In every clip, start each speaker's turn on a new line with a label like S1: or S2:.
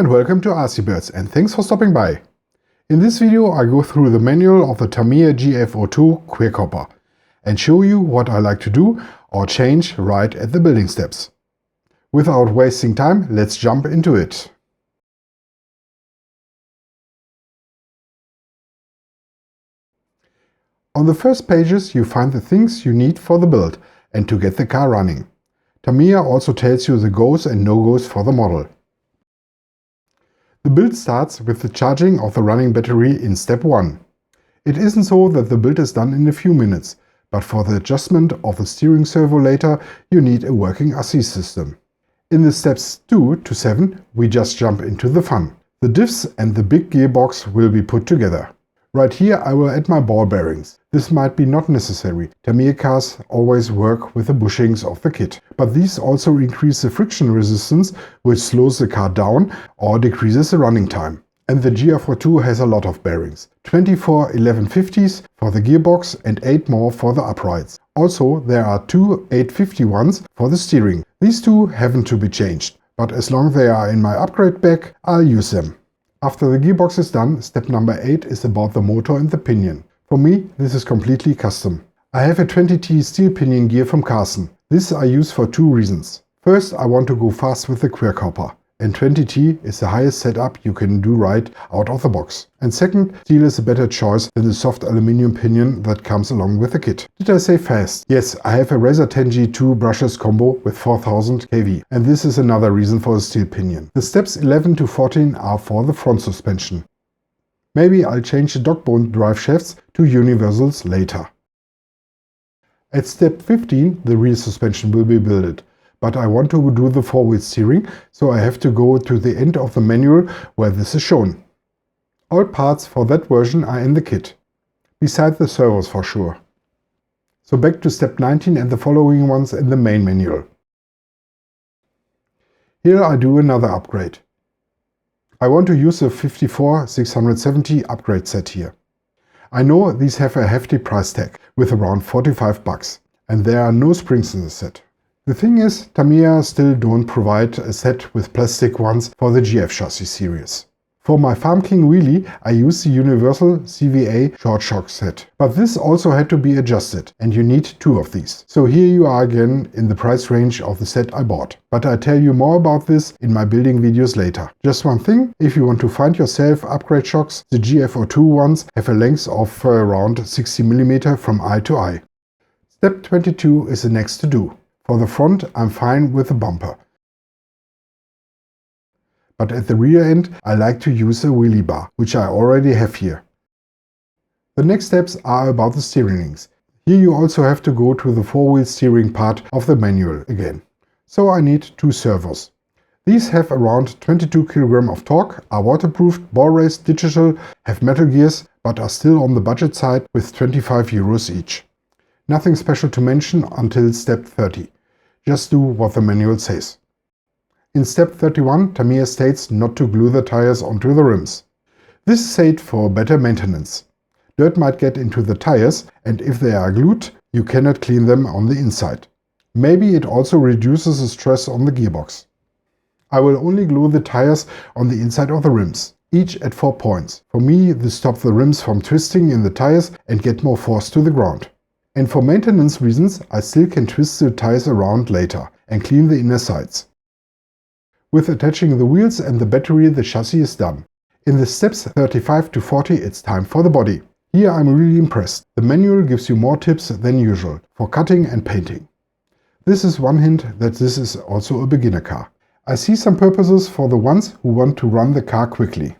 S1: and welcome to RC Birds, and thanks for stopping by. In this video I go through the manual of the Tamiya GF-02 Qurikhopper and show you what I like to do or change right at the building steps. Without wasting time, let's jump into it. On the first pages you find the things you need for the build and to get the car running. Tamiya also tells you the goes and no-goes for the model. The build starts with the charging of the running battery in step 1. It isn't so that the build is done in a few minutes, but for the adjustment of the steering servo later you need a working RC system. In the steps 2 to 7 we just jump into the fun. The diffs and the big gearbox will be put together. Right here I will add my ball bearings. This might be not necessary. Tamiya cars always work with the bushings of the kit. But these also increase the friction resistance, which slows the car down or decreases the running time. And the GF-02 has a lot of bearings. 24 1150s for the gearbox and 8 more for the uprights. Also there are 2 850 ones for the steering. These two haven't to be changed, but as long as they are in my upgrade bag, I'll use them. After the gearbox is done, step number 8 is about the motor and the pinion. For me, this is completely custom. I have a 20T steel pinion gear from Carson. This I use for 2 reasons. First, I want to go fast with the Quirkhopper, and 20T is the highest setup you can do right out of the box. And second, steel is a better choice than the soft aluminium pinion that comes along with the kit. Did I say fast? Yes, I have a Razor 10G2 brushless combo with 4000 kV, and this is another reason for the steel pinion. The steps 11 to 14 are for the front suspension. Maybe I'll change the dog bone drive shafts to universals later. At step 15 the rear suspension will be built, but I want to do the 4-wheel steering, so I have to go to the end of the manual where this is shown. All parts for that version are in the kit, besides the servos for sure. So back to step 19 and the following ones in the main manual. Here I do another upgrade. I want to use the 54 670 upgrade set here. I know these have a hefty price tag with around 45 bucks, and there are no springs in the set. The thing is, Tamiya still don't provide a set with plastic ones for the GF chassis series. For my Farm King wheelie I use the universal CVA short shock set, but this also had to be adjusted and you need 2 of these. So here you are again in the price range of the set I bought. But I'll tell you more about this in my building videos later. Just one thing, if you want to find yourself upgrade shocks, the GF-02 ones have a length of around 60 mm from eye to eye. Step 22 is the next to do. For the front I'm fine with the bumper. But at the rear end I like to use a wheelie bar, which I already have here. The next steps are about the steering links. Here you also have to go to the 4-wheel steering part of the manual again. So I need 2 servos. These have around 22 kg of torque, are waterproofed, ball race, digital, have metal gears, but are still on the budget side with 25 euros each. Nothing special to mention until step 30. Just do what the manual says. In step 31, Tamiya states not to glue the tires onto the rims. This is said for better maintenance. Dirt might get into the tires, and if they are glued, you cannot clean them on the inside. Maybe it also reduces the stress on the gearbox. I will only glue the tires on the inside of the rims, each at 4 points. For me, this stops the rims from twisting in the tires and get more force to the ground. And for maintenance reasons, I still can twist the tires around later and clean the inner sides. With attaching the wheels and the battery, the chassis is done. In the steps 35 to 40 it's time for the body. Here I'm really impressed. The manual gives you more tips than usual for cutting and painting. This is one hint that this is also a beginner car. I see some purposes for the ones who want to run the car quickly.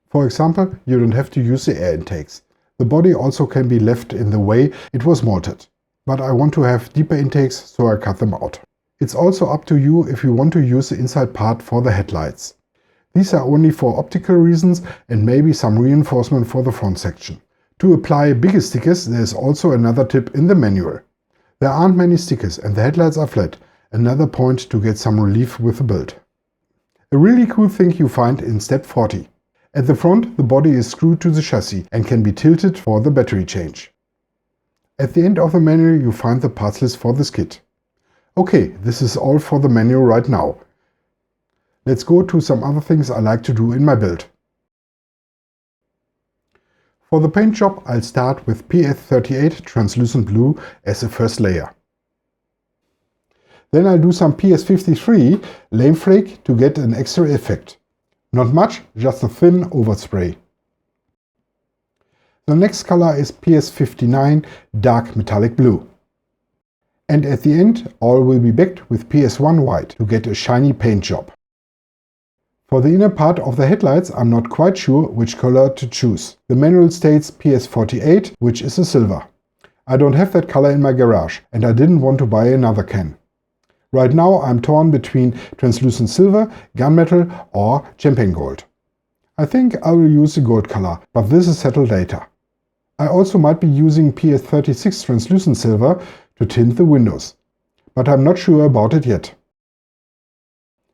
S1: For example, you don't have to use the air intakes. The body also can be left in the way it was molded. But I want to have deeper intakes, so I cut them out. It's also up to you if you want to use the inside part for the headlights. These are only for optical reasons and maybe some reinforcement for the front section. To apply bigger stickers there is also another tip in the manual. There aren't many stickers and the headlights are flat, another point to get some relief with the build. A really cool thing you find in step 40. At the front the body is screwed to the chassis and can be tilted for the battery change. At the end of the manual you find the parts list for this kit. Okay, this is all for the manual right now. let's go to some other things I like to do in my build. For the paint job, I'll start with PS38 translucent blue as the first layer. Then I'll do some PS53 lame flake to get an extra effect. Not much, just a thin overspray. The next color is PS59 dark metallic blue. And at the end, all will be backed with PS1 white to get a shiny paint job. For the inner part of the headlights, I'm not quite sure which color to choose. The manual states PS48, which is a silver. I don't have that color in my garage, and I didn't want to buy another can. Right now I'm torn between translucent silver, gunmetal or champagne gold. I think I will use the gold color, but this is settled later. I also might be using PS36 translucent silver to tint the windows, but I'm not sure about it yet.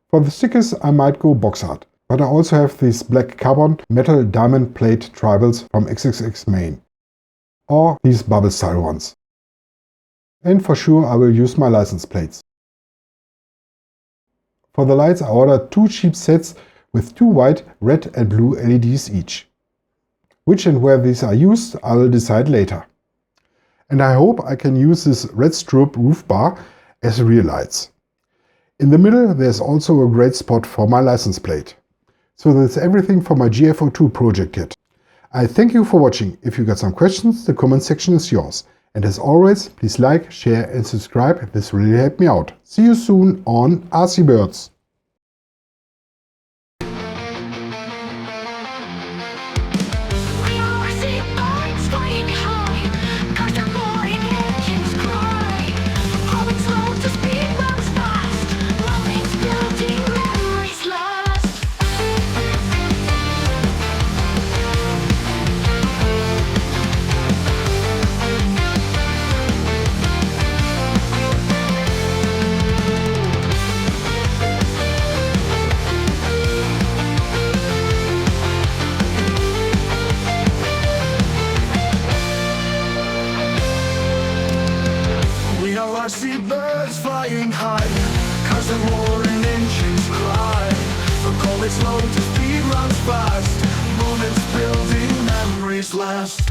S1: For the stickers I might go box art, but I also have these black carbon metal diamond plate tribals from XXX Maine, or these bubble style ones. And for sure I will use my license plates. For the lights I ordered 2 cheap sets with 2 white, red and blue LEDs each. Which and where these are used I will decide later. And I hope I can use this red strobe roof bar as rear lights. In the middle there's also a great spot for my license plate. So that's everything for my GF-02 project kit. I thank you for watching. If you got some questions, the comment section is yours. And as always, please like, share and subscribe, this really helped me out. See you soon on RC Birds.
S2: I see birds flying high, cars that roar and engines cry. The call is slow to speed runs fast, moments building, memories last.